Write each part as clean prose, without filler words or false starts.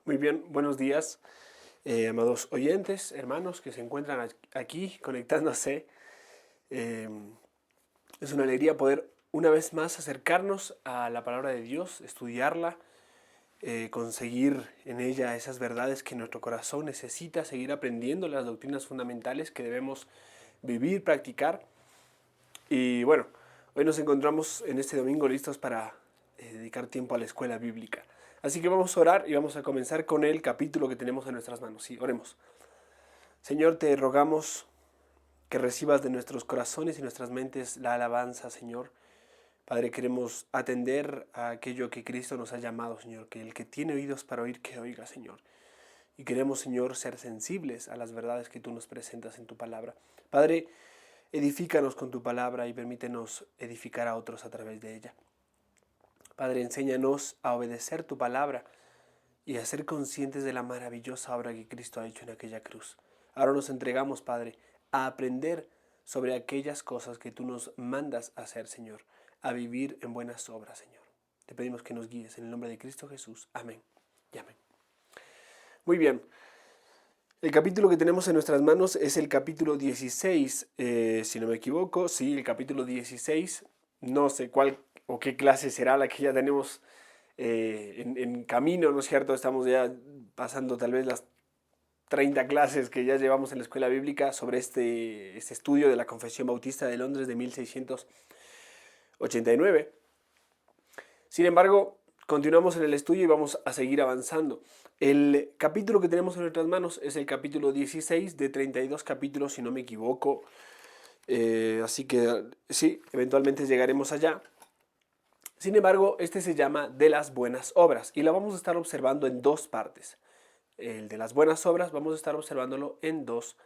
Muy bien, buenos días, amados oyentes, hermanos que se encuentran aquí conectándose. Eh, es una alegría poder una vez más acercarnos a la palabra de Dios, estudiarla, conseguir en ella esas verdades que nuestro corazón necesita, seguir aprendiendo las doctrinas fundamentales que debemos vivir, practicar. Y bueno, hoy nos encontramos en este domingo listos para dedicar tiempo a la escuela bíblica. Así que vamos a orar y vamos a comenzar con el capítulo que tenemos en nuestras manos. Sí, oremos. Señor, te rogamos que recibas de nuestros corazones y nuestras mentes la alabanza, Señor. Padre, queremos atender a aquello que Cristo nos ha llamado, Señor, que el que tiene oídos para oír, que oiga, Señor. Y queremos, Señor, ser sensibles a las verdades que tú nos presentas en tu palabra. Padre, edifícanos con tu palabra y permítenos edificar a otros a través de ella. Padre, enséñanos a obedecer tu palabra y a ser conscientes de la maravillosa obra que Cristo ha hecho en aquella cruz. Ahora nos entregamos, Padre, a aprender sobre aquellas cosas que tú nos mandas a hacer, Señor, a vivir en buenas obras, Señor. Te pedimos que nos guíes en el nombre de Cristo Jesús. Amén y amén. Muy bien. El capítulo que tenemos en nuestras manos es el capítulo 16, si no me equivoco. Sí, el capítulo 16. No sé cuál o qué clase será la que ya tenemos en camino, ¿no es cierto? Estamos ya pasando tal vez las 30 clases que ya llevamos en la escuela bíblica sobre este estudio de la Confesión Bautista de Londres de 1689. Sin embargo, continuamos en el estudio y vamos a seguir avanzando. El capítulo que tenemos en nuestras manos es el capítulo 16 de 32 capítulos, si no me equivoco. Así que sí, eventualmente llegaremos allá. Sin embargo, este se llama de las buenas obras y la vamos a estar observando en dos partes. El de las buenas obras vamos a estar observándolo en dos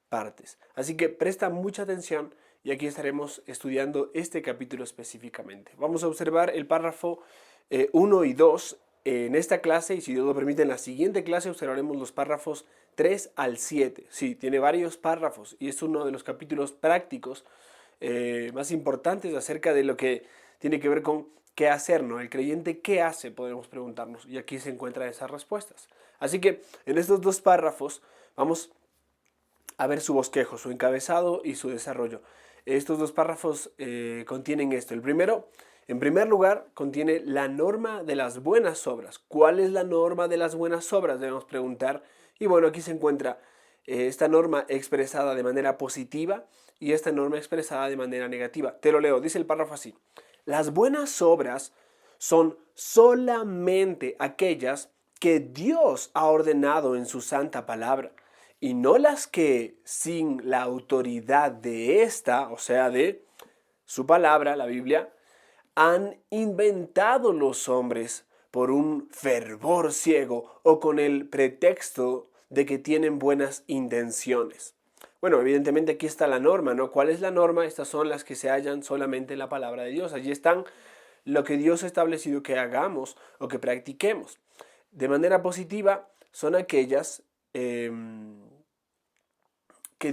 partes. Así que presta mucha atención y aquí estaremos estudiando este capítulo específicamente. Vamos a observar el párrafo 1 y 2 en esta clase y si Dios lo permite en la siguiente clase observaremos los párrafos 3 al 7. Sí, tiene varios párrafos y es uno de los capítulos prácticos más importantes acerca de lo que tiene que ver con qué hacer, ¿no? El creyente, ¿qué hace? Podemos preguntarnos y aquí se encuentran esas respuestas. Así que en estos dos párrafos vamos a ver su bosquejo, su encabezado y su desarrollo. Estos dos párrafos contienen esto. El primero, en primer lugar, contiene la norma de las buenas obras. ¿Cuál es la norma de las buenas obras? Debemos preguntar. Y bueno, aquí se encuentra esta norma expresada de manera positiva y esta norma expresada de manera negativa. Te lo leo, dice el párrafo así. Las buenas obras son solamente aquellas que Dios ha ordenado en su santa palabra y no las que sin la autoridad de esta, o sea, de su palabra, la Biblia, han inventado los hombres por un fervor ciego o con el pretexto de que tienen buenas intenciones. Bueno, evidentemente aquí está la norma, ¿no? ¿Cuál es la norma? Estas son las que se hallan solamente en la palabra de Dios. Allí están lo que Dios ha establecido que hagamos o que practiquemos. De manera positiva son aquellas que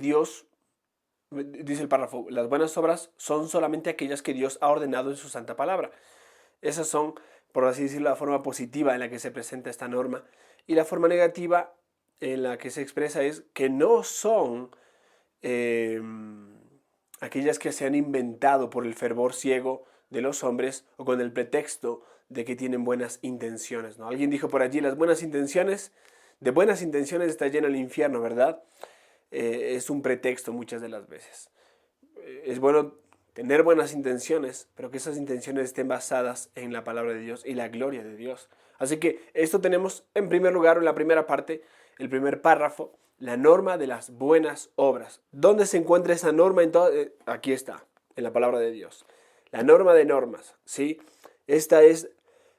Dios, dice el párrafo, las buenas obras son solamente aquellas que Dios ha ordenado en su santa palabra. Esas son, por así decirlo, la forma positiva en la que se presenta esta norma. Y la forma negativa en la que se expresa es que no son aquellas que se han inventado por el fervor ciego de los hombres o con el pretexto de que tienen buenas intenciones, ¿no? Alguien dijo por allí, las buenas intenciones, de buenas intenciones está lleno el infierno, ¿verdad? Es un pretexto muchas de las veces. Es bueno tener buenas intenciones, pero que esas intenciones estén basadas en la palabra de Dios y la gloria de Dios. Así que esto tenemos en primer lugar, en la primera parte, el primer párrafo, la norma de las buenas obras. ¿Dónde se encuentra esa norma? Aquí está, en la palabra de Dios. La norma de normas, ¿sí? Esta es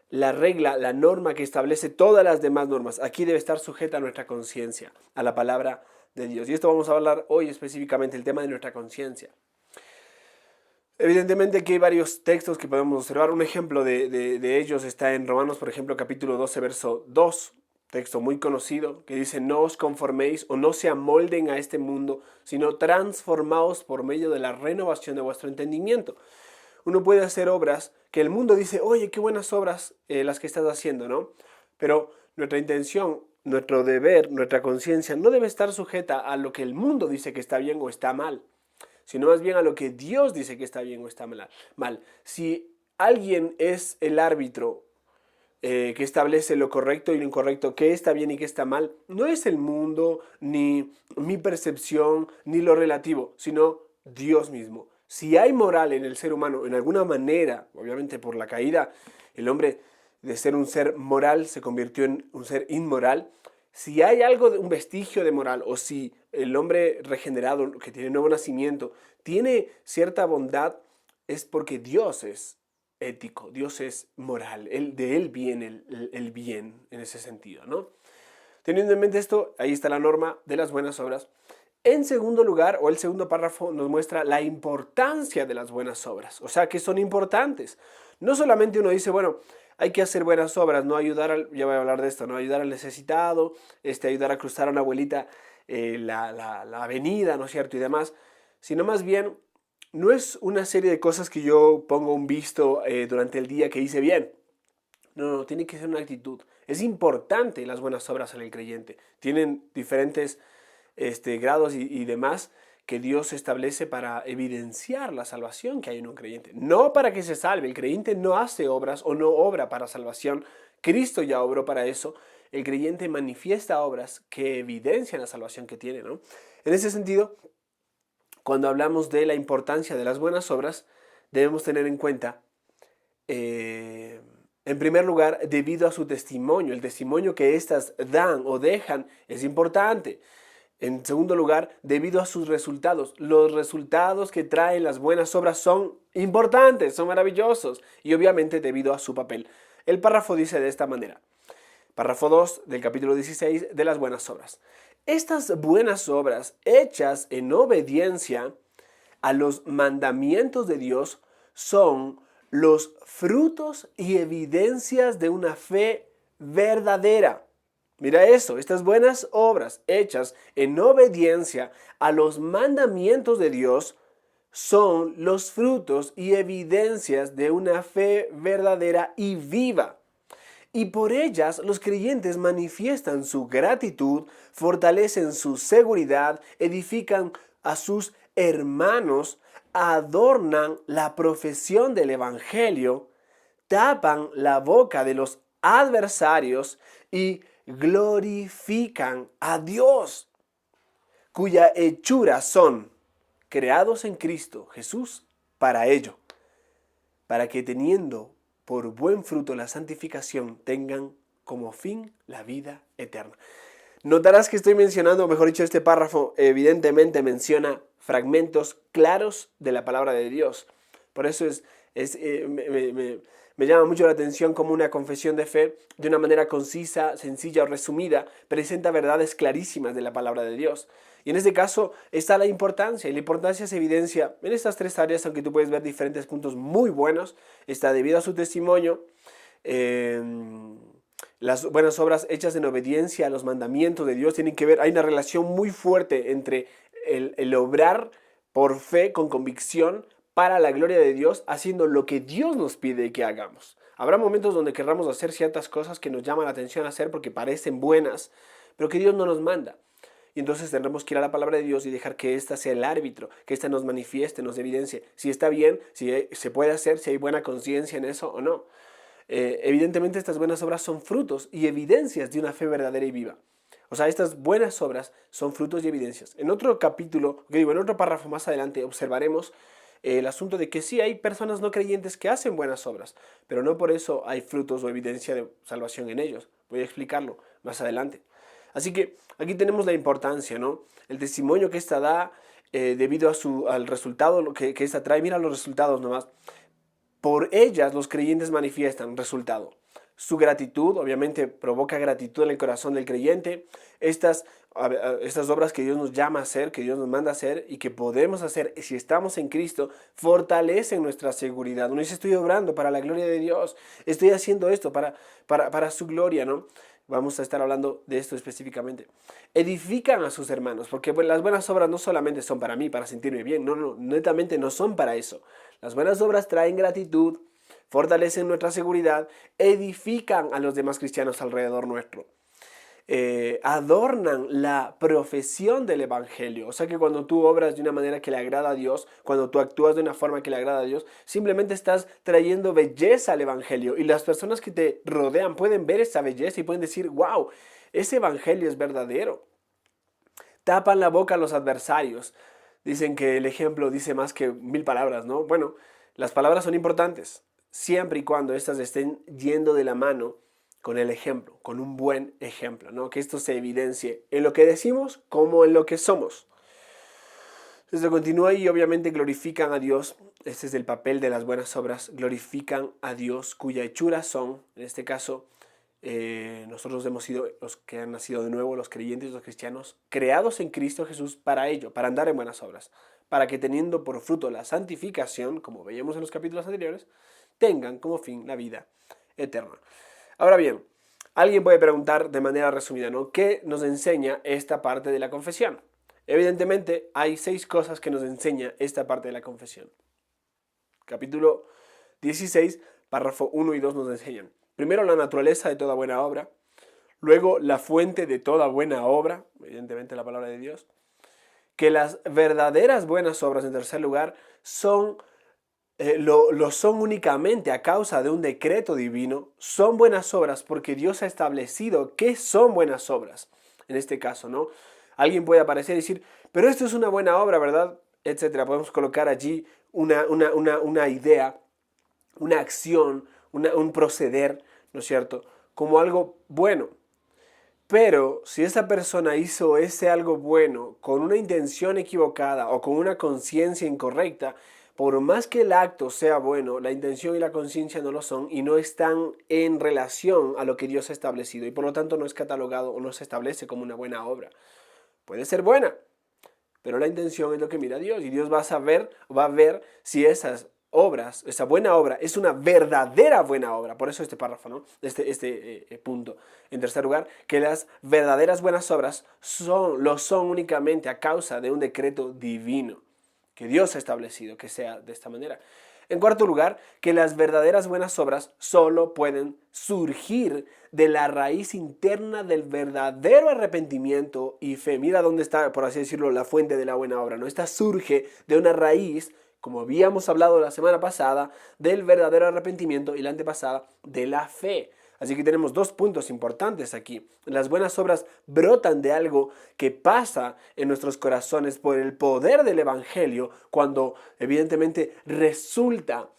la regla, la norma que establece todas las demás normas. Aquí debe estar sujeta a nuestra conciencia, a la palabra de Dios. Y esto vamos a hablar hoy específicamente, el tema de nuestra conciencia. Evidentemente aquí hay varios textos que podemos observar. Un ejemplo de ellos está en Romanos, por ejemplo, capítulo 12, verso 2, texto muy conocido, que dice, no os conforméis o no se amolden a este mundo, sino transformaos por medio de la renovación de vuestro entendimiento. Uno puede hacer obras que el mundo dice, oye, qué buenas obras las que estás haciendo, ¿no? Pero nuestra intención, nuestro deber, nuestra conciencia no debe estar sujeta a lo que el mundo dice que está bien o está mal, sino más bien a lo que Dios dice que está bien o está mal. Si alguien es el árbitro que establece lo correcto y lo incorrecto, qué está bien y qué está mal, no es el mundo, ni mi percepción, ni lo relativo, sino Dios mismo. Si hay moral en el ser humano, en alguna manera, obviamente por la caída, el hombre de ser un ser moral se convirtió en un ser inmoral. Si hay algo, un vestigio de moral, o si el hombre regenerado, que tiene nuevo nacimiento, tiene cierta bondad, es porque Dios es ético, Dios es moral, de Él viene el bien en ese sentido, ¿no? Teniendo en mente esto, ahí está la norma de las buenas obras. En segundo lugar, o el segundo párrafo nos muestra la importancia de las buenas obras, o sea que son importantes. No solamente uno dice, bueno, hay que hacer buenas obras, no ayudar al, ya voy a hablar de esto, no ayudar al necesitado, ayudar a cruzar a una abuelita la avenida, ¿no es cierto? Y demás, sino más bien, no es una serie de cosas que yo pongo un visto durante el día que hice bien. No, tiene que ser una actitud. Es importante las buenas obras en el creyente. Tienen diferentes grados y demás que Dios establece para evidenciar la salvación que hay en un creyente. No para que se salve. El creyente no hace obras o no obra para salvación. Cristo ya obró para eso. El creyente manifiesta obras que evidencian la salvación que tiene, ¿no? En ese sentido, cuando hablamos de la importancia de las buenas obras, debemos tener en cuenta, en primer lugar, debido a su testimonio. El testimonio que éstas dan o dejan es importante. En segundo lugar, debido a sus resultados. Los resultados que traen las buenas obras son importantes, son maravillosos. Y obviamente debido a su papel. El párrafo dice de esta manera. Párrafo 2 del capítulo 16 de las buenas obras. Estas buenas obras hechas en obediencia a los mandamientos de Dios son los frutos y evidencias de una fe verdadera. Mira eso, estas buenas obras hechas en obediencia a los mandamientos de Dios son los frutos y evidencias de una fe verdadera y viva. Y por ellas los creyentes manifiestan su gratitud, fortalecen su seguridad, edifican a sus hermanos, adornan la profesión del Evangelio, tapan la boca de los adversarios y glorifican a Dios, cuya hechura son creados en Cristo Jesús para ello, para que teniendo por buen fruto la santificación tengan como fin la vida eterna. Notarás que estoy mencionando, o mejor dicho, este párrafo evidentemente menciona fragmentos claros de la palabra de Dios. Por eso me llama mucho la atención cómo una confesión de fe, de una manera concisa, sencilla o resumida, presenta verdades clarísimas de la palabra de Dios. Y en este caso está la importancia, y la importancia se evidencia en estas tres áreas, aunque tú puedes ver diferentes puntos muy buenos. Está debido a su testimonio, las buenas obras hechas en obediencia a los mandamientos de Dios tienen que ver, hay una relación muy fuerte entre el obrar por fe, con convicción, para la gloria de Dios, haciendo lo que Dios nos pide que hagamos. Habrá momentos donde querramos hacer ciertas cosas que nos llaman la atención hacer porque parecen buenas, pero que Dios no nos manda. Y entonces tendremos que ir a la palabra de Dios y dejar que ésta sea el árbitro, que ésta nos manifieste, nos evidencie si está bien, si se puede hacer, si hay buena conciencia en eso o no. Evidentemente estas buenas obras son frutos y evidencias de una fe verdadera y viva. O sea, estas buenas obras son frutos y evidencias. En otro capítulo, en otro párrafo más adelante observaremos el asunto de que sí hay personas no creyentes que hacen buenas obras, pero no por eso hay frutos o evidencia de salvación en ellos. Voy a explicarlo más adelante. Así que aquí tenemos la importancia, ¿no? El testimonio que ésta da debido al resultado que ésta trae. Mira los resultados nomás. Por ellas los creyentes manifiestan resultado. Su gratitud, obviamente, provoca gratitud en el corazón del creyente. Estas obras que Dios nos llama a hacer, que Dios nos manda a hacer y que podemos hacer si estamos en Cristo, fortalecen nuestra seguridad. Uno dice, estoy obrando para la gloria de Dios, estoy haciendo esto para su gloria, ¿no? Vamos a estar hablando de esto específicamente. Edifican a sus hermanos, porque las buenas obras no solamente son para mí, para sentirme bien, no, netamente no son para eso. Las buenas obras traen gratitud, fortalecen nuestra seguridad, edifican a los demás cristianos alrededor nuestro. adornan la profesión del Evangelio. O sea que cuando tú obras de una manera que le agrada a Dios, cuando tú actúas de una forma que le agrada a Dios, simplemente estás trayendo belleza al Evangelio. Y las personas que te rodean pueden ver esa belleza y pueden decir, wow, ese Evangelio es verdadero. Tapan la boca a los adversarios. Dicen que el ejemplo dice más que 1000 palabras, ¿no? Bueno, las palabras son importantes, siempre y cuando éstas estén yendo de la mano con el ejemplo, con un buen ejemplo, ¿no? Que esto se evidencie en lo que decimos como en lo que somos. Esto continúa y obviamente glorifican a Dios. Este es el papel de las buenas obras. Glorifican a Dios, cuya hechura son, en este caso, nosotros hemos sido los que han nacido de nuevo, los creyentes, los cristianos, creados en Cristo Jesús para ello, para andar en buenas obras, para que teniendo por fruto la santificación, como veíamos en los capítulos anteriores, tengan como fin la vida eterna. Ahora bien, alguien puede preguntar de manera resumida, ¿no? ¿Qué nos enseña esta parte de la confesión? Evidentemente, hay 6 cosas que nos enseña esta parte de la confesión. Capítulo 16, párrafo 1 y 2 nos enseñan. Primero, la naturaleza de toda buena obra. Luego, la fuente de toda buena obra, evidentemente la palabra de Dios. Que las verdaderas buenas obras, en tercer lugar, lo son únicamente a causa de un decreto divino. Son buenas obras porque Dios ha establecido qué son buenas obras. En este caso, ¿no? Alguien puede aparecer y decir, pero esto es una buena obra, ¿verdad? Etcétera. Podemos colocar allí una idea, una acción, un proceder, ¿no es cierto? Como algo bueno. Pero si esa persona hizo ese algo bueno con una intención equivocada o con una conciencia incorrecta, por más que el acto sea bueno, la intención y la conciencia no lo son y no están en relación a lo que Dios ha establecido y por lo tanto no es catalogado o no se establece como una buena obra. Puede ser buena, pero la intención es lo que mira Dios y Dios va a ver si esas obras, esa buena obra, es una verdadera buena obra. Por eso este párrafo, ¿no? Este punto. En tercer lugar, que las verdaderas buenas obras lo son únicamente a causa de un decreto divino que Dios ha establecido que sea de esta manera. En cuarto lugar, que las verdaderas buenas obras solo pueden surgir de la raíz interna del verdadero arrepentimiento y fe. Mira dónde está, por así decirlo, la fuente de la buena obra, ¿no? Esta surge de una raíz, como habíamos hablado la semana pasada, del verdadero arrepentimiento y la antepasada de la fe. Así que tenemos 2 puntos importantes aquí. Las buenas obras brotan de algo que pasa en nuestros corazones por el poder del Evangelio cuando evidentemente resulta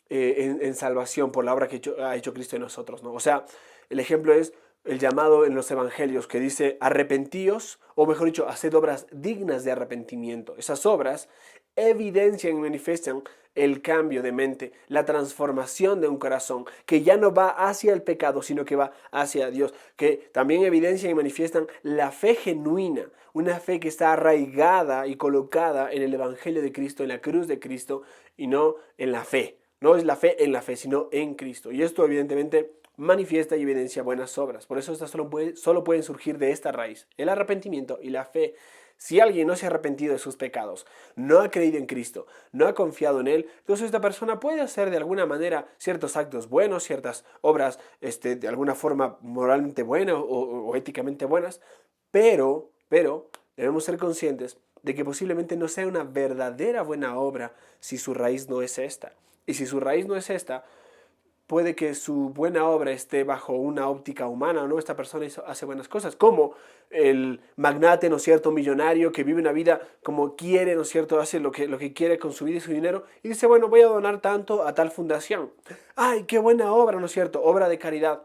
en salvación por la obra que ha hecho Cristo en nosotros, ¿no? O sea, el ejemplo es el llamado en los evangelios que dice arrepentíos, o mejor dicho, haced obras dignas de arrepentimiento. Esas obras evidencian y manifiestan el cambio de mente, la transformación de un corazón que ya no va hacia el pecado, sino que va hacia Dios, que también evidencian y manifiestan la fe genuina, una fe que está arraigada y colocada en el Evangelio de Cristo, en la cruz de Cristo, y no en la fe. No es la fe en la fe, sino en Cristo. Y esto evidentemente manifiesta y evidencia buenas obras. Por eso estas solo pueden surgir de esta raíz, el arrepentimiento y la fe. Si alguien no se ha arrepentido de sus pecados, no ha creído en Cristo, no ha confiado en Él, entonces esta persona puede hacer de alguna manera ciertos actos buenos, ciertas obras de alguna forma moralmente buenas o éticamente buenas, pero debemos ser conscientes de que posiblemente no sea una verdadera buena obra si su raíz no es esta. Y si su raíz no es esta, puede que su buena obra esté bajo una óptica humana, ¿no? Esta persona hace buenas cosas, como el magnate, ¿no es cierto?, millonario que vive una vida como quiere, ¿no es cierto?, hace lo que quiere con su vida y su dinero, y dice, bueno, voy a donar tanto a tal fundación. ¡Ay, qué buena obra!, ¿no es cierto?, obra de caridad.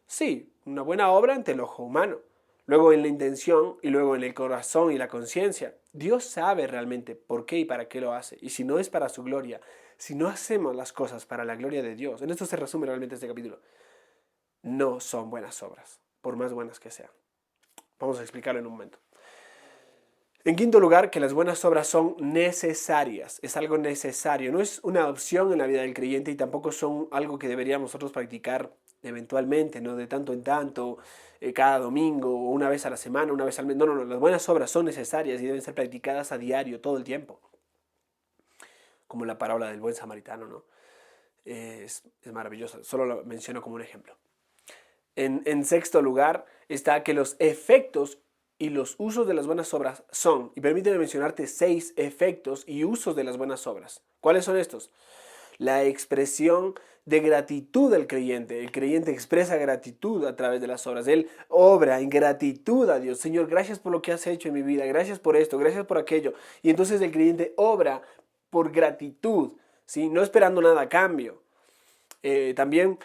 Sí, una buena obra ante el ojo humano. Luego en la intención y luego en el corazón y la conciencia. Dios sabe realmente por qué y para qué lo hace. Y si no es para su gloria, si no hacemos las cosas para la gloria de Dios, en esto se resume realmente este capítulo, no son buenas obras, por más buenas que sean. Vamos a explicarlo en un momento. En quinto lugar, que las buenas obras son necesarias, es algo necesario, no es una opción en la vida del creyente y tampoco son algo que deberíamos nosotros practicar eventualmente, ¿no? De tanto en tanto, cada domingo, o una vez a la semana, una vez al mes. No, las buenas obras son necesarias y deben ser practicadas a diario, todo el tiempo. Como la parábola del buen samaritano, ¿no? Es maravillosa, solo lo menciono como un ejemplo. En sexto lugar está que los efectos y los usos de las buenas obras son, y permíteme mencionarte 6 efectos y usos de las buenas obras. ¿Cuáles son estos? La expresión de gratitud del creyente. El creyente expresa gratitud a través de las obras. Él obra en gratitud a Dios. Señor, gracias por lo que has hecho en mi vida. Gracias por esto, gracias por aquello. Y entonces el creyente obra por gratitud, ¿sí? No esperando nada a cambio. También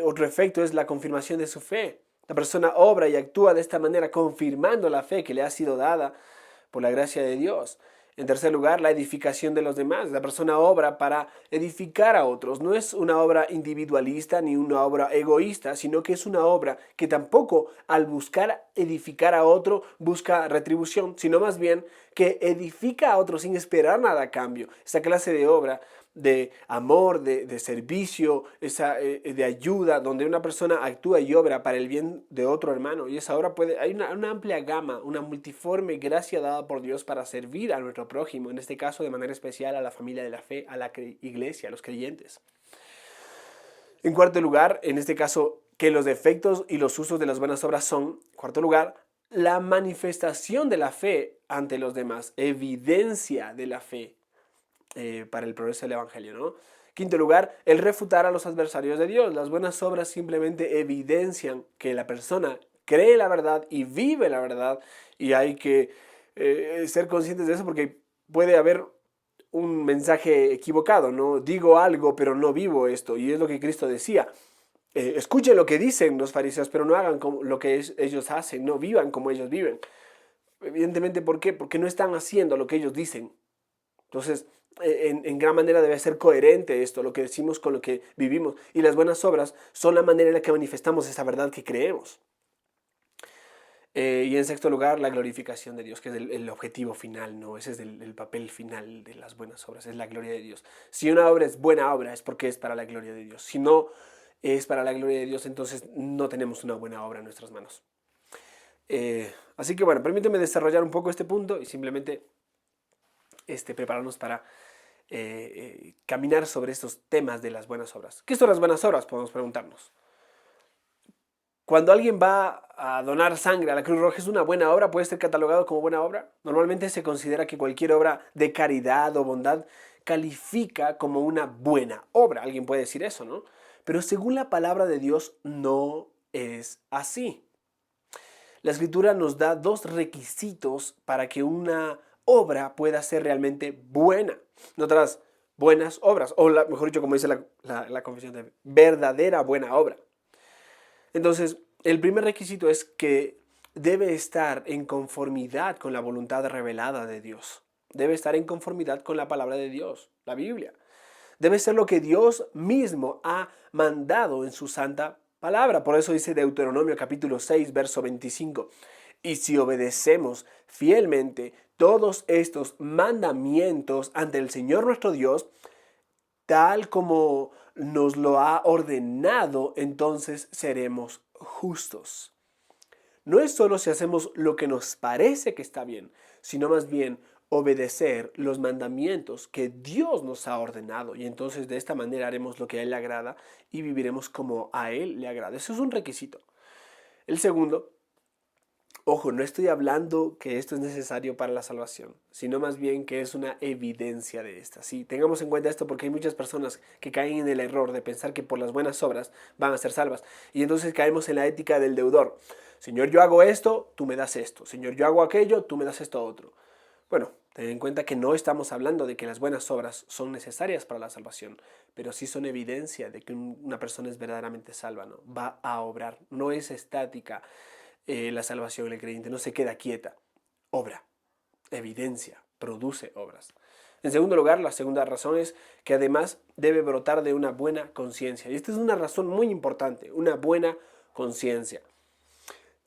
otro efecto es la confirmación de su fe. La persona obra y actúa de esta manera, confirmando la fe que le ha sido dada por la gracia de Dios. En tercer lugar, la edificación de los demás. La persona obra para edificar a otros. No es una obra individualista ni una obra egoísta, sino que es una obra que tampoco al buscar edificar a otro busca retribución, sino más bien que edifica a otro sin esperar nada a cambio. Esta clase de obra de amor, de servicio, de ayuda, donde una persona actúa y obra para el bien de otro hermano. Y esa obra hay una amplia gama, una multiforme gracia dada por Dios para servir a nuestro prójimo, en este caso de manera especial a la familia de la fe, a la iglesia, a los creyentes. En cuarto lugar, en este caso, que los defectos y los usos de las buenas obras son, en cuarto lugar, la manifestación de la fe ante los demás, evidencia de la fe. Para el progreso del evangelio, ¿no? Quinto lugar, el refutar a los adversarios de Dios. Las buenas obras simplemente evidencian que la persona cree la verdad y vive la verdad, y hay que ser conscientes de eso porque puede haber un mensaje equivocado, ¿no? Digo algo pero no vivo esto, y es lo que Cristo decía. Escuchen lo que dicen los fariseos, pero no hagan como lo que ellos hacen, no vivan como ellos viven. Evidentemente, ¿por qué? Porque no están haciendo lo que ellos dicen. Entonces, en gran manera debe ser coherente esto, lo que decimos con lo que vivimos. Y las buenas obras son la manera en la que manifestamos esa verdad que creemos. Y en sexto lugar, la glorificación de Dios, que es el objetivo final, ¿no? Ese es el papel final de las buenas obras, es la gloria de Dios. Si una obra es buena obra, es porque es para la gloria de Dios. Si no es para la gloria de Dios, entonces no tenemos una buena obra en nuestras manos. Así que bueno, permíteme desarrollar un poco este punto y simplemente prepararnos para caminar sobre estos temas de las buenas obras. ¿Qué son las buenas obras? Podemos preguntarnos. Cuando alguien va a donar sangre a la Cruz Roja, ¿es una buena obra? ¿Puede ser catalogado como buena obra? Normalmente se considera que cualquier obra de caridad o bondad califica como una buena obra. Alguien puede decir eso, ¿no? Pero según la palabra de Dios no es así. La Escritura nos da 2 requisitos para que una obra pueda ser realmente buena. Otras buenas obras, o mejor dicho, como dice la confesión de verdadera buena obra. Entonces, el primer requisito es que debe estar en conformidad con la voluntad revelada de Dios. Debe estar en conformidad con la palabra de Dios, la Biblia. Debe ser lo que Dios mismo ha mandado en su santa palabra. Por eso dice Deuteronomio capítulo 6, verso 25. Y si obedecemos fielmente todos estos mandamientos ante el Señor nuestro Dios, tal como nos lo ha ordenado, entonces seremos justos. No es solo si hacemos lo que nos parece que está bien, sino más bien obedecer los mandamientos que Dios nos ha ordenado. Y entonces de esta manera haremos lo que a Él le agrada y viviremos como a Él le agrada. Eso es un requisito. El segundo, ojo, no estoy hablando que esto es necesario para la salvación, sino más bien que es una evidencia de esta. Sí, tengamos en cuenta esto porque hay muchas personas que caen en el error de pensar que por las buenas obras van a ser salvas. Y entonces caemos en la ética del deudor. Señor, yo hago esto, tú me das esto. Señor, yo hago aquello, tú me das esto otro. Bueno, ten en cuenta que no estamos hablando de que las buenas obras son necesarias para la salvación, pero sí son evidencia de que una persona es verdaderamente salva, ¿no? Va a obrar, no es estática. La salvación del creyente no se queda quieta, obra, evidencia, produce obras. En segundo lugar, la segunda razón es que además debe brotar de una buena conciencia. Y esta es una razón muy importante, una buena conciencia.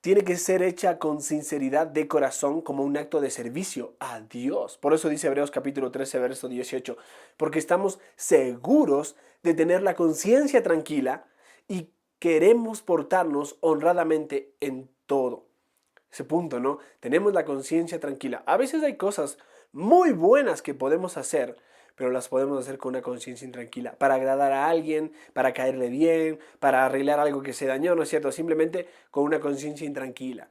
Tiene que ser hecha con sinceridad de corazón como un acto de servicio a Dios. Por eso dice Hebreos capítulo 13, verso 18, porque estamos seguros de tener la conciencia tranquila y queremos portarnos honradamente en todo. Ese punto, ¿no? Tenemos la conciencia tranquila. A veces hay cosas muy buenas que podemos hacer, pero las podemos hacer con una conciencia intranquila, para agradar a alguien, para caerle bien, para arreglar algo que se dañó, ¿no es cierto? Simplemente con una conciencia intranquila.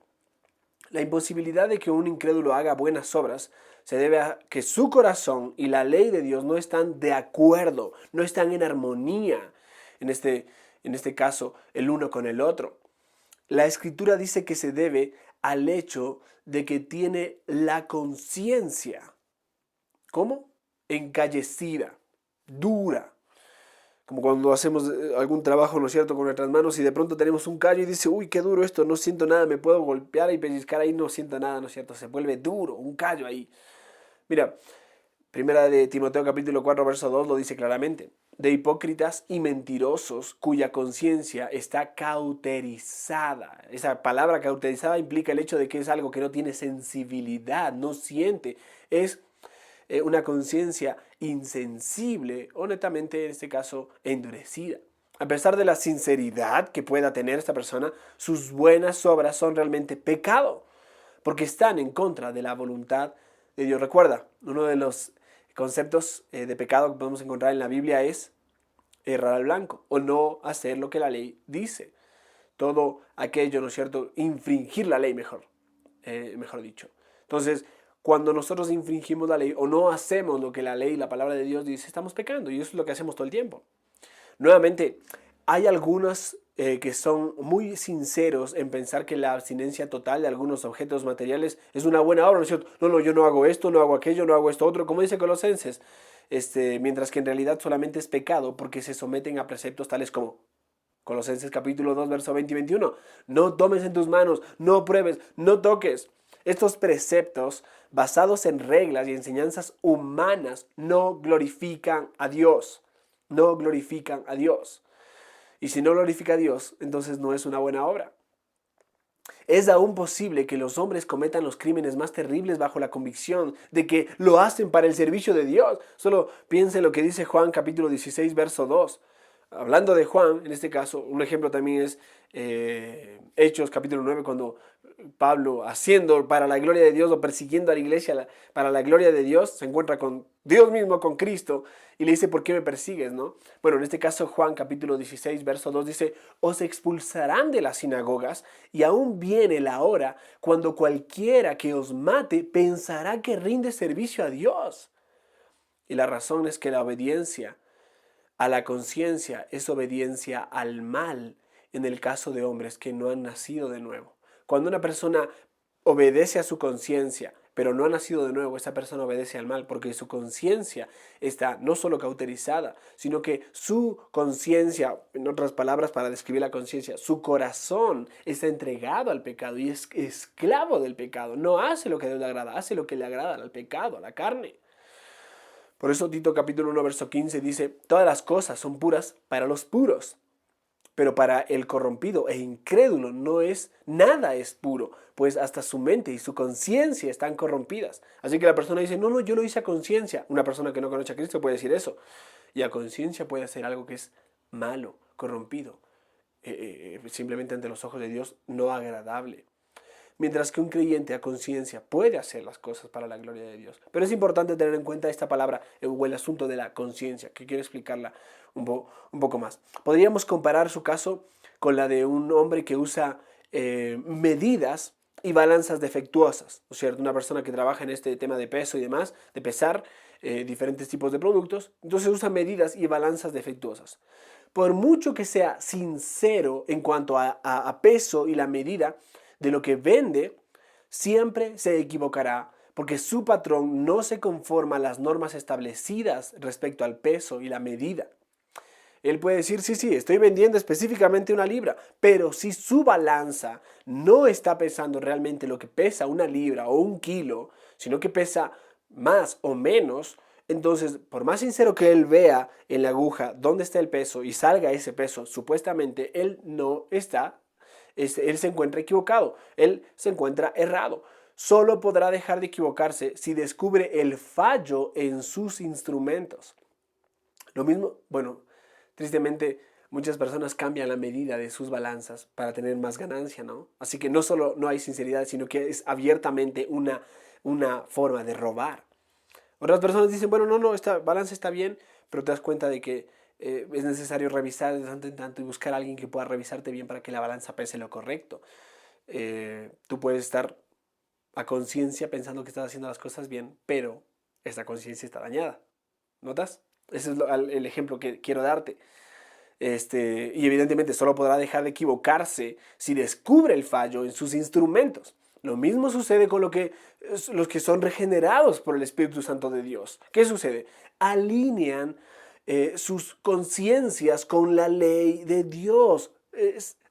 La imposibilidad de que un incrédulo haga buenas obras se debe a que su corazón y la ley de Dios no están de acuerdo, no están en armonía, en este caso, el uno con el otro. La Escritura dice que se debe al hecho de que tiene la conciencia, ¿cómo? Encallecida, dura. Como cuando hacemos algún trabajo, ¿no es cierto?, con nuestras manos y de pronto tenemos un callo y dice, uy, qué duro esto, no siento nada, me puedo golpear y pellizcar ahí, no siento nada, ¿no es cierto? Se vuelve duro, un callo ahí. Mira, primera de Timoteo capítulo 4, verso 2 lo dice claramente. De hipócritas y mentirosos cuya conciencia está cauterizada. Esa palabra cauterizada implica el hecho de que es algo que no tiene sensibilidad, no siente, es una conciencia insensible o netamente en este caso endurecida. A pesar de la sinceridad que pueda tener esta persona, sus buenas obras son realmente pecado, porque están en contra de la voluntad de Dios. Recuerda, uno de los conceptos de pecado que podemos encontrar en la Biblia es errar al blanco o no hacer lo que la ley dice. Todo aquello, ¿no es cierto? Infringir la ley, mejor dicho. Entonces, cuando nosotros infringimos la ley o no hacemos lo que la ley y la palabra de Dios dice, estamos pecando y eso es lo que hacemos todo el tiempo. Nuevamente, hay algunos que son muy sinceros en pensar que la abstinencia total de algunos objetos materiales es una buena obra, ¿no es cierto? No, yo no hago esto, no hago aquello, no hago esto otro, como dice Colosenses, mientras que en realidad solamente es pecado porque se someten a preceptos tales como Colosenses capítulo 2, verso 20 y 21. No tomes en tus manos, no pruebes, no toques. Estos preceptos, basados en reglas y enseñanzas humanas, no glorifican a Dios. No glorifican a Dios. Y si no glorifica a Dios, entonces no es una buena obra. Es aún posible que los hombres cometan los crímenes más terribles bajo la convicción de que lo hacen para el servicio de Dios. Solo piense lo que dice Juan capítulo 16, verso 2. Hablando de Juan, en este caso, un ejemplo también es Hechos capítulo 9, cuando Pablo, haciendo para la gloria de Dios o persiguiendo a la iglesia para la gloria de Dios, se encuentra con Dios mismo, con Cristo, y le dice, ¿por qué me persigues? ¿No? Bueno, en este caso Juan capítulo 16, verso 2 dice, os expulsarán de las sinagogas y aún viene la hora cuando cualquiera que os mate pensará que rinde servicio a Dios. Y la razón es que la obediencia a la conciencia es obediencia al mal en el caso de hombres que no han nacido de nuevo. Cuando una persona obedece a su conciencia, pero no ha nacido de nuevo, esa persona obedece al mal porque su conciencia está no solo cauterizada, sino que su conciencia, en otras palabras para describir la conciencia, su corazón está entregado al pecado y es esclavo del pecado. No hace lo que a Dios le agrada, hace lo que le agrada al pecado, a la carne. Por eso Tito capítulo 1, verso 15 dice, todas las cosas son puras para los puros, pero para el corrompido e incrédulo nada es puro, pues hasta su mente y su conciencia están corrompidas. Así que la persona dice, no, yo lo hice a conciencia. Una persona que no conoce a Cristo puede decir eso. Y a conciencia puede hacer algo que es malo, corrompido, simplemente ante los ojos de Dios no agradable. Mientras que un creyente a conciencia puede hacer las cosas para la gloria de Dios. Pero es importante tener en cuenta esta palabra o el asunto de la conciencia, que quiero explicarla un poco más. Podríamos comparar su caso con la de un hombre que usa medidas y balanzas defectuosas, ¿no es cierto? Una persona que trabaja en este tema de peso y demás, de pesar diferentes tipos de productos, entonces usa medidas y balanzas defectuosas. Por mucho que sea sincero en cuanto a peso y la medida de lo que vende, siempre se equivocará porque su patrón no se conforma a las normas establecidas respecto al peso y la medida. Él puede decir, sí, estoy vendiendo específicamente 1 libra, pero si su balanza no está pesando realmente lo que pesa 1 libra o 1 kilo, sino que pesa más o menos, entonces, por más sincero que él vea en la aguja dónde está el peso y salga ese peso, supuestamente él se encuentra equivocado, él se encuentra errado. Solo podrá dejar de equivocarse si descubre el fallo en sus instrumentos. Lo mismo, tristemente, muchas personas cambian la medida de sus balanzas para tener más ganancia, ¿no? Así que no solo no hay sinceridad, sino que es abiertamente una forma de robar. Otras personas dicen, bueno, no, esta balance está bien, pero te das cuenta de que es necesario revisar de tanto en tanto y buscar a alguien que pueda revisarte bien para que la balanza pese lo correcto. Tú puedes estar a conciencia pensando que estás haciendo las cosas bien, pero esta conciencia está dañada. ¿Notas? Ese es el ejemplo que quiero darte. Y evidentemente solo podrá dejar de equivocarse si descubre el fallo en sus instrumentos. Lo mismo sucede con los que son regenerados por el Espíritu Santo de Dios. ¿Qué sucede? Alinean sus conciencias con la ley de Dios.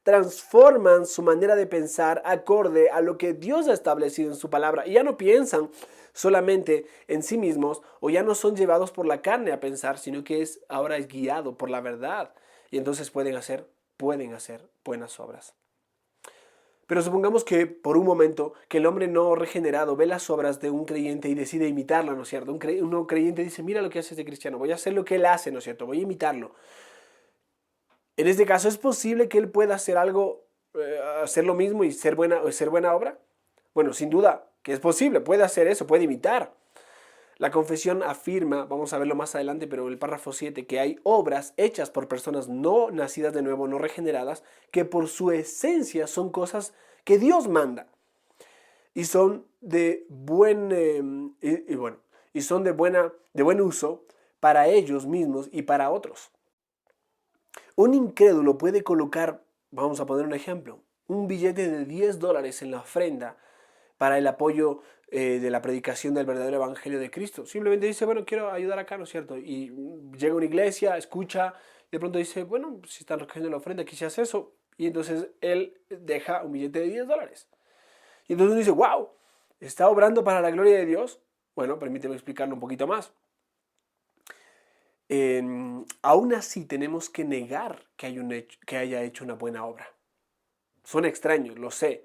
Transforman su manera de pensar acorde a lo que Dios ha establecido en su palabra. Y ya no piensan solamente en sí mismos o ya no son llevados por la carne a pensar, sino que ahora es guiado por la verdad. Y entonces pueden hacer buenas obras. Pero supongamos que por un momento que el hombre no regenerado ve las obras de un creyente y decide imitarlo, ¿no es cierto? Un creyente dice, mira lo que hace este cristiano, voy a hacer lo que él hace, ¿no es cierto? Voy a imitarlo. En este caso, ¿es posible que él pueda hacer algo, hacer lo mismo y ser buena obra? Bueno, sin duda que es posible, puede hacer eso, puede imitar. La confesión afirma, vamos a verlo más adelante, pero en el párrafo 7, que hay obras hechas por personas no nacidas de nuevo, no regeneradas, que por su esencia son cosas que Dios manda. Y son de buen uso para ellos mismos y para otros. Un incrédulo puede colocar, vamos a poner un ejemplo, un billete de $10 en la ofrenda para el apoyo de la predicación del verdadero evangelio de Cristo. Simplemente dice, bueno, quiero ayudar acá, ¿no es cierto? Y llega a una iglesia, escucha, de pronto dice, bueno, si están recogiendo la ofrenda, quizás eso. Y entonces él deja un billete de $10. Y entonces uno dice, wow, ¿está obrando para la gloria de Dios? Bueno, permíteme explicarlo un poquito más. Aún así tenemos que negar que haya hecho una buena obra. Suena extraño, lo sé,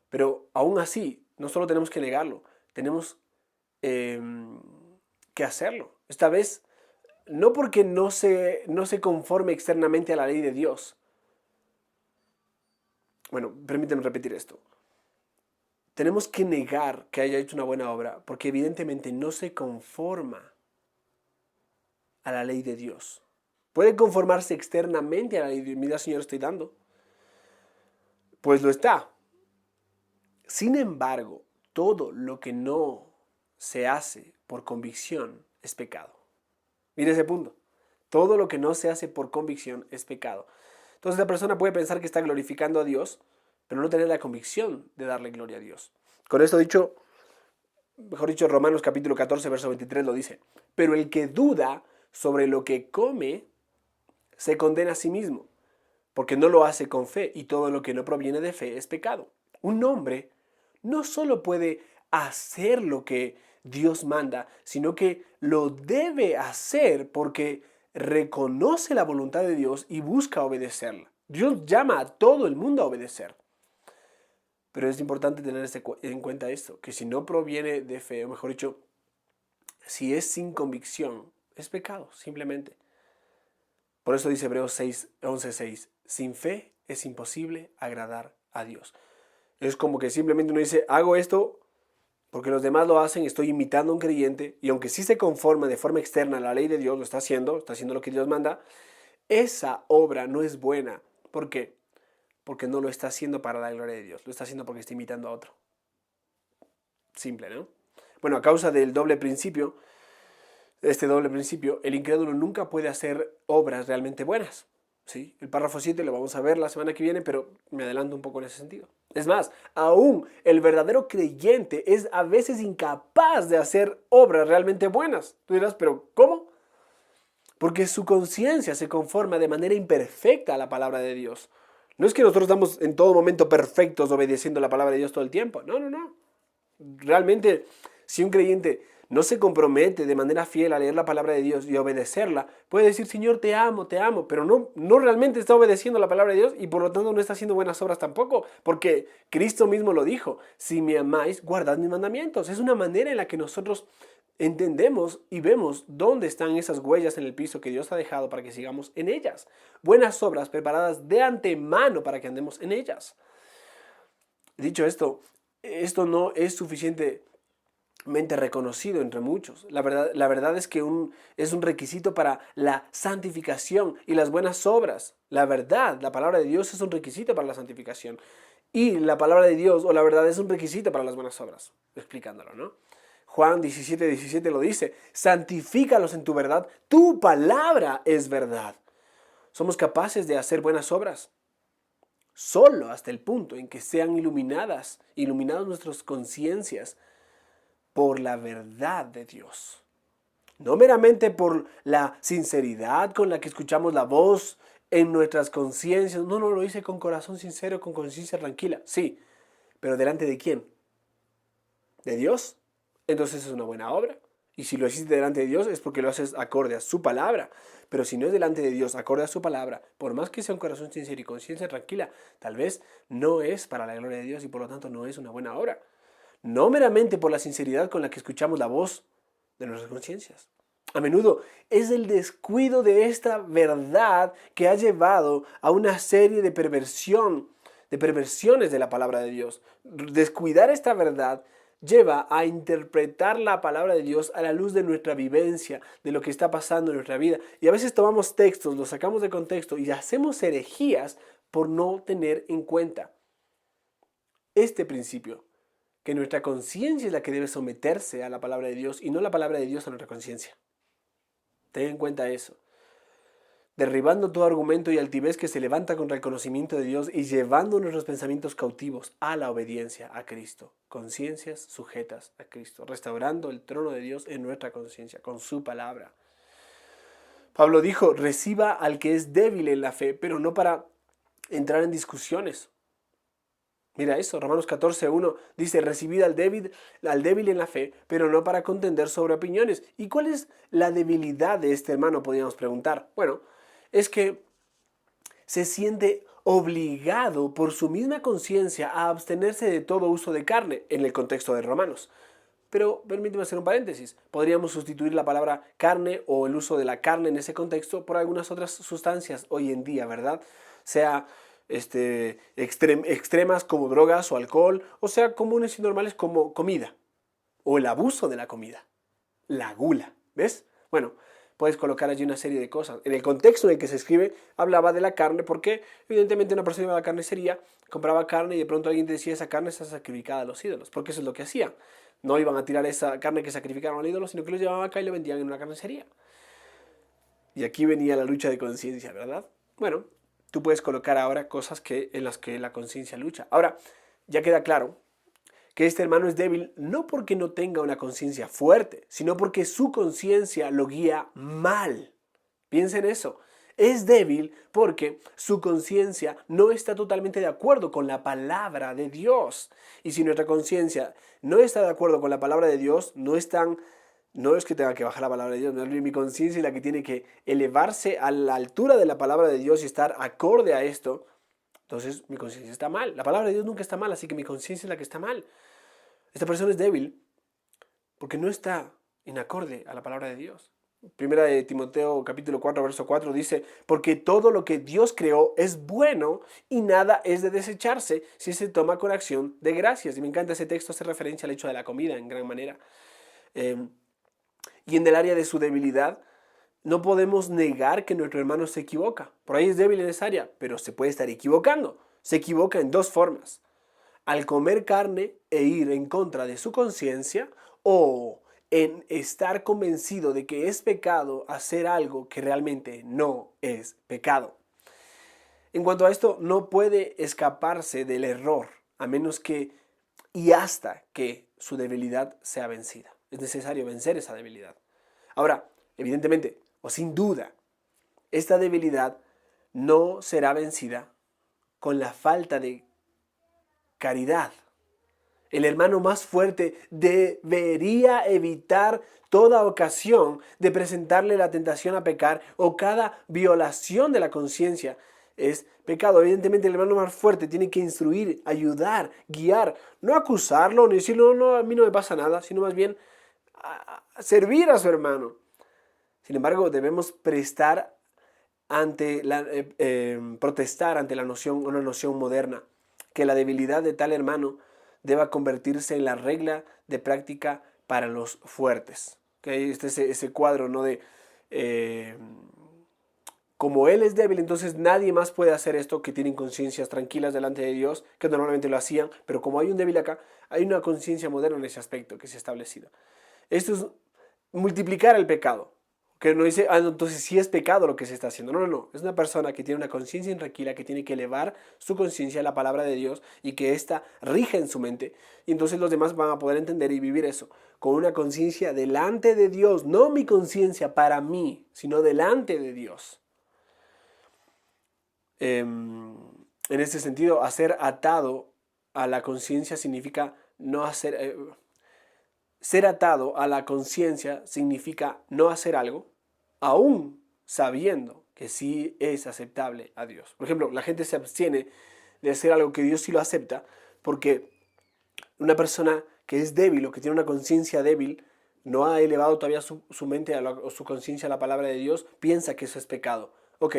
pero aún así no solo tenemos que negarlo, tenemos que hacerlo. Esta vez no porque no se conforme externamente a la ley de Dios. Bueno, permíteme repetir esto. Tenemos que negar que haya hecho una buena obra porque evidentemente no se conforma a la ley de Dios. Puede conformarse externamente a la ley de Dios. Mira, Señor, estoy dando. Pues lo está. Sin embargo, todo lo que no se hace por convicción es pecado. Mira ese punto. Todo lo que no se hace por convicción es pecado. Entonces la persona puede pensar que está glorificando a Dios, pero no tener la convicción de darle gloria a Dios. Con esto dicho, mejor dicho, Romanos capítulo 14, verso 23 lo dice. Pero el que duda sobre lo que come, se condena a sí mismo, porque no lo hace con fe, y todo lo que no proviene de fe es pecado. Un hombre no solo puede hacer lo que Dios manda, sino que lo debe hacer porque reconoce la voluntad de Dios y busca obedecerla. Dios llama a todo el mundo a obedecer. Pero es importante tener en cuenta esto, que si no proviene de fe, o mejor dicho, si es sin convicción, es pecado, simplemente. Por eso dice Hebreos 11:6, sin fe es imposible agradar a Dios. Es como que simplemente uno dice, hago esto porque los demás lo hacen, estoy imitando a un creyente, y aunque sí se conforma de forma externa a la ley de Dios, lo está haciendo lo que Dios manda, esa obra no es buena. ¿Por qué? Porque no lo está haciendo para la gloria de Dios, lo está haciendo porque está imitando a otro. Simple, ¿no? Bueno, a causa del doble principio, el incrédulo nunca puede hacer obras realmente buenas. ¿Sí? El párrafo 7 lo vamos a ver la semana que viene, pero me adelanto un poco en ese sentido. Es más, aún el verdadero creyente es a veces incapaz de hacer obras realmente buenas. Tú dirás, ¿pero cómo? Porque su conciencia se conforma de manera imperfecta a la palabra de Dios. No es que nosotros estamos en todo momento perfectos obedeciendo la palabra de Dios todo el tiempo. No. Realmente, si un creyente no se compromete de manera fiel a leer la palabra de Dios y obedecerla, puede decir, Señor, te amo, pero no realmente está obedeciendo la palabra de Dios y por lo tanto no está haciendo buenas obras tampoco, porque Cristo mismo lo dijo, si me amáis, guardad mis mandamientos. Es una manera en la que nosotros entendemos y vemos dónde están esas huellas en el piso que Dios ha dejado para que sigamos en ellas. Buenas obras preparadas de antemano para que andemos en ellas. Dicho esto no es suficiente reconocido entre muchos. La verdad es que es un requisito para la santificación y las buenas obras. La verdad, la palabra de Dios es un requisito para la santificación. Y la palabra de Dios o la verdad es un requisito para las buenas obras. Explicándolo, ¿no? Juan 17:17 lo dice, santifícalos en tu verdad, tu palabra es verdad. Somos capaces de hacer buenas obras solo hasta el punto en que sean iluminadas nuestras conciencias por la verdad de Dios. No meramente por la sinceridad con la que escuchamos la voz en nuestras conciencias. No, lo hice con corazón sincero, con conciencia tranquila. Sí, pero ¿delante de quién? ¿De Dios? Entonces es una buena obra. Y si lo hiciste delante de Dios es porque lo haces acorde a su palabra. Pero si no es delante de Dios, acorde a su palabra, por más que sea un corazón sincero y conciencia tranquila, tal vez no es para la gloria de Dios y por lo tanto no es una buena obra. No meramente por la sinceridad con la que escuchamos la voz de nuestras conciencias. A menudo es el descuido de esta verdad que ha llevado a una serie de perversiones de la palabra de Dios. Descuidar esta verdad lleva a interpretar la palabra de Dios a la luz de nuestra vivencia, de lo que está pasando en nuestra vida. Y a veces tomamos textos, los sacamos de contexto y hacemos herejías por no tener en cuenta este principio, que nuestra conciencia es la que debe someterse a la palabra de Dios y no la palabra de Dios a nuestra conciencia. Ten en cuenta eso. Derribando todo argumento y altivez que se levanta contra el conocimiento de Dios y llevando nuestros pensamientos cautivos a la obediencia a Cristo. Conciencias sujetas a Cristo. Restaurando el trono de Dios en nuestra conciencia con su palabra. Pablo dijo, reciba al que es débil en la fe, pero no para entrar en discusiones. Mira eso, Romanos 14:1 dice, recibid al débil en la fe, pero no para contender sobre opiniones. ¿Y cuál es la debilidad de este hermano? Podríamos preguntar. Bueno, es que se siente obligado por su misma conciencia a abstenerse de todo uso de carne en el contexto de Romanos. Pero permíteme hacer un paréntesis. Podríamos sustituir la palabra carne o el uso de la carne en ese contexto por algunas otras sustancias hoy en día, ¿verdad? Sea extremas como drogas o alcohol, o sea, comunes y normales como comida o el abuso de la comida, la gula, ¿ves? Bueno, puedes colocar allí una serie de cosas. En el contexto en el que se escribe, hablaba de la carne porque evidentemente una persona iba a la carnicería, compraba carne y de pronto alguien decía esa carne está sacrificada a los ídolos, porque eso es lo que hacían. No iban a tirar esa carne que sacrificaron al ídolo, sino que lo llevaban acá y lo vendían en una carnicería. Y aquí venía la lucha de conciencia, ¿verdad? Bueno, tú puedes colocar ahora cosas en las que la conciencia lucha. Ahora, ya queda claro que este hermano es débil no porque no tenga una conciencia fuerte, sino porque su conciencia lo guía mal. Piensa en eso. Es débil porque su conciencia no está totalmente de acuerdo con la palabra de Dios. Y si nuestra conciencia no está de acuerdo con la palabra de Dios, no es que tenga que bajar la palabra de Dios, no es mi conciencia la que tiene que elevarse a la altura de la palabra de Dios y estar acorde a esto. Entonces mi conciencia está mal. La palabra de Dios nunca está mal, así que mi conciencia es la que está mal. Esta persona es débil porque no está en acorde a la palabra de Dios. Primera de Timoteo capítulo 4 verso 4 dice, porque todo lo que Dios creó es bueno y nada es de desecharse si se toma con acción de gracias. Y me encanta ese texto, hace referencia al hecho de la comida en gran manera. Y en el área de su debilidad, no podemos negar que nuestro hermano se equivoca. Por ahí es débil en esa área, pero se puede estar equivocando. Se equivoca en dos formas. Al comer carne e ir en contra de su conciencia o en estar convencido de que es pecado hacer algo que realmente no es pecado. En cuanto a esto, no puede escaparse del error a menos que y hasta que su debilidad sea vencida. Es necesario vencer esa debilidad. Ahora, evidentemente, o sin duda, esta debilidad no será vencida con la falta de caridad. El hermano más fuerte debería evitar toda ocasión de presentarle la tentación a pecar o cada violación de la conciencia es pecado. Evidentemente el hermano más fuerte tiene que instruir, ayudar, guiar, no acusarlo, ni decirle, no, a mí no me pasa nada, sino más bien servir a su hermano. Sin embargo, debemos protestar ante una noción moderna, que la debilidad de tal hermano deba convertirse en la regla de práctica para los fuertes. ¿Okay? Este es ese cuadro, ¿no? De como él es débil, entonces nadie más puede hacer esto, que tienen conciencias tranquilas delante de Dios, que normalmente lo hacían, pero como hay un débil acá, hay una conciencia moderna en ese aspecto que se ha establecido. Esto es multiplicar el pecado. Que no dice, no, entonces sí es pecado lo que se está haciendo. No, no, no. Es una persona que tiene una conciencia intranquila, que tiene que elevar su conciencia a la palabra de Dios y que ésta rige en su mente. Y entonces los demás van a poder entender y vivir eso con una conciencia delante de Dios. No mi conciencia para mí, sino delante de Dios. En este sentido, hacer atado a la conciencia significa no hacer... ser atado a la conciencia significa no hacer algo, aún sabiendo que sí es aceptable a Dios. Por ejemplo, la gente se abstiene de hacer algo que Dios sí lo acepta, porque una persona que es débil o que tiene una conciencia débil, no ha elevado todavía su mente o su conciencia a la palabra de Dios, piensa que eso es pecado. Ok,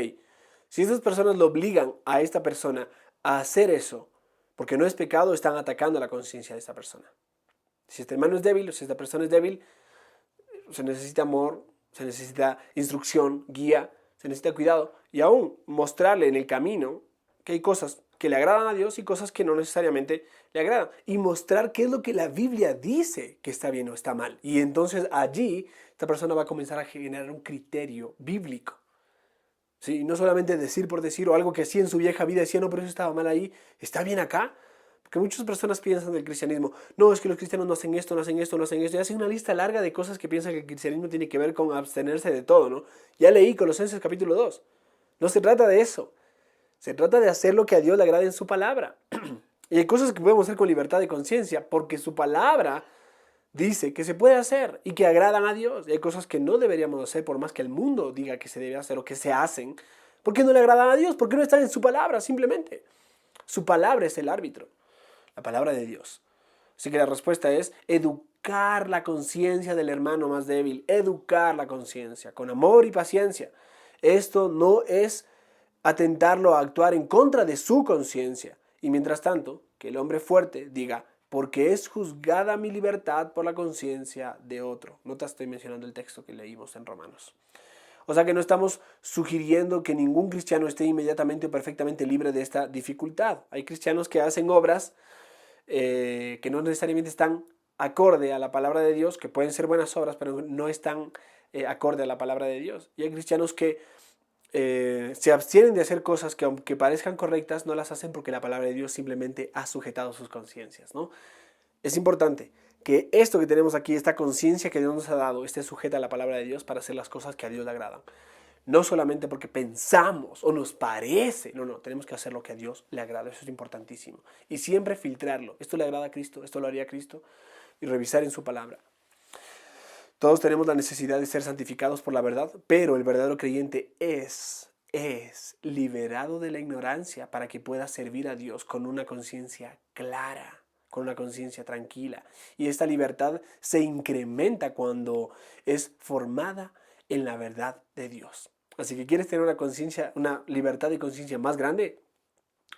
si estas personas lo obligan a esta persona a hacer eso, porque no es pecado, están atacando la conciencia de esta persona. Si este hermano es débil, o si esta persona es débil, se necesita amor, se necesita instrucción, guía, se necesita cuidado y aún mostrarle en el camino que hay cosas que le agradan a Dios y cosas que no necesariamente le agradan. Y mostrar qué es lo que la Biblia dice que está bien o está mal. Y entonces allí esta persona va a comenzar a generar un criterio bíblico. ¿Sí? No solamente decir por decir o algo que así en su vieja vida decía, no, pero eso estaba mal ahí, está bien acá. Porque muchas personas piensan del cristianismo, no, es que los cristianos no hacen esto, no hacen esto, no hacen esto, y hacen una lista larga de cosas que piensan que el cristianismo tiene que ver con abstenerse de todo, ¿no? Ya leí Colosenses capítulo 2. No se trata de eso. Se trata de hacer lo que a Dios le agrade en su palabra. Y hay cosas que podemos hacer con libertad de conciencia, porque su palabra dice que se puede hacer y que agradan a Dios. Y hay cosas que no deberíamos hacer por más que el mundo diga que se debe hacer o que se hacen, porque no le agradan a Dios, porque no están en su palabra, simplemente. Su palabra es el árbitro. La palabra de Dios. Así que la respuesta es educar la conciencia del hermano más débil, educar la conciencia con amor y paciencia. Esto no es atentarlo a actuar en contra de su conciencia. Y mientras tanto, que el hombre fuerte diga, porque es juzgada mi libertad por la conciencia de otro. No te estoy mencionando el texto que leímos en Romanos. O sea que no estamos sugiriendo que ningún cristiano esté inmediatamente o perfectamente libre de esta dificultad. Hay cristianos que hacen obras que no necesariamente están acorde a la palabra de Dios, que pueden ser buenas obras, pero no están acorde a la palabra de Dios. Y hay cristianos que se abstienen de hacer cosas que aunque parezcan correctas, no las hacen porque la palabra de Dios simplemente ha sujetado sus conciencias, ¿no? Es importante que esto que tenemos aquí, esta conciencia que Dios nos ha dado, esté sujeta a la palabra de Dios para hacer las cosas que a Dios le agradan. No solamente porque pensamos o nos parece, no, tenemos que hacer lo que a Dios le agrada, eso es importantísimo. Y siempre filtrarlo, esto le agrada a Cristo, esto lo haría Cristo, y revisar en su palabra. Todos tenemos la necesidad de ser santificados por la verdad, pero el verdadero creyente es liberado de la ignorancia para que pueda servir a Dios con una conciencia clara, con una conciencia tranquila. Y esta libertad se incrementa cuando es formada en la verdad de Dios. Así que quieres tener una conciencia, una libertad de conciencia más grande,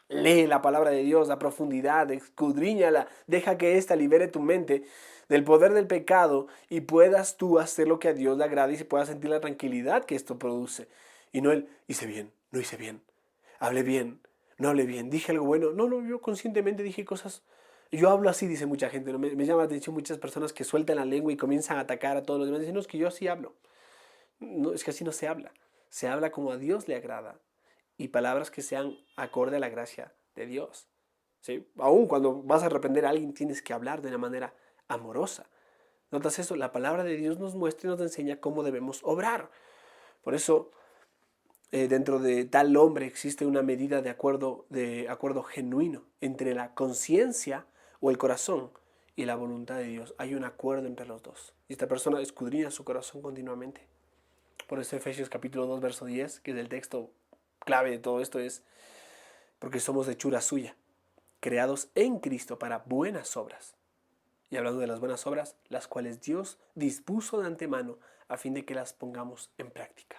lee la palabra de Dios a profundidad, escudriñala, deja que ésta libere tu mente del poder del pecado y puedas tú hacer lo que a Dios le agrada y se pueda sentir la tranquilidad que esto produce. Y no el hice bien, no hice bien, hablé bien, no hablé bien, dije algo bueno. No, yo conscientemente dije cosas. Yo hablo así, dice mucha gente. ¿No? Me llama la atención muchas personas que sueltan la lengua y comienzan a atacar a todos los demás. Dicen, no, es que yo así hablo. No, es que así no se habla. Se habla como a Dios le agrada. Y palabras que sean acorde a la gracia de Dios. ¿Sí? Aún cuando vas a reprender a alguien tienes que hablar de una manera amorosa. ¿Notas eso? La palabra de Dios nos muestra y nos enseña cómo debemos obrar. Por eso, dentro de tal hombre existe una medida de acuerdo genuino entre la conciencia o el corazón y la voluntad de Dios. Hay un acuerdo entre los dos. Y esta persona escudriña su corazón continuamente. Por eso Efesios capítulo 2, verso 10, que es el texto clave de todo esto, es porque somos hechura suya, creados en Cristo para buenas obras. Y hablando de las buenas obras, las cuales Dios dispuso de antemano a fin de que las pongamos en práctica.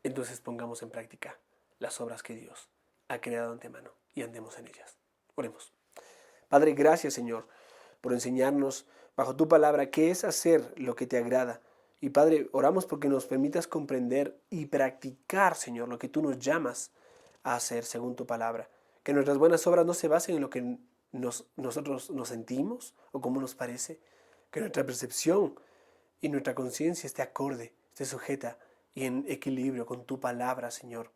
Entonces pongamos en práctica las obras que Dios ha creado de antemano y andemos en ellas. Oremos. Padre, gracias Señor por enseñarnos, bajo tu palabra, que es hacer lo que te agrada. Y Padre, oramos porque nos permitas comprender y practicar, Señor, lo que tú nos llamas a hacer según tu palabra. Que nuestras buenas obras no se basen en lo que nosotros nos sentimos o cómo nos parece. Que nuestra percepción y nuestra conciencia esté acorde, esté sujeta y en equilibrio con tu palabra, Señor.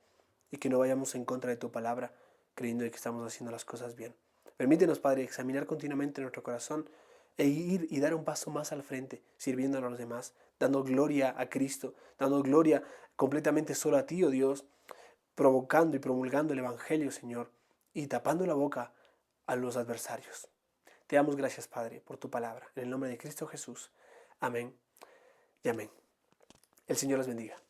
Y que no vayamos en contra de tu palabra, creyendo que estamos haciendo las cosas bien. Permítenos, Padre, examinar continuamente nuestro corazón e ir y dar un paso más al frente, sirviendo a los demás, dando gloria a Cristo, dando gloria completamente solo a ti, oh Dios, provocando y promulgando el Evangelio, Señor, y tapando la boca a los adversarios. Te damos gracias, Padre, por tu palabra. En el nombre de Cristo Jesús. Amén y amén. El Señor los bendiga.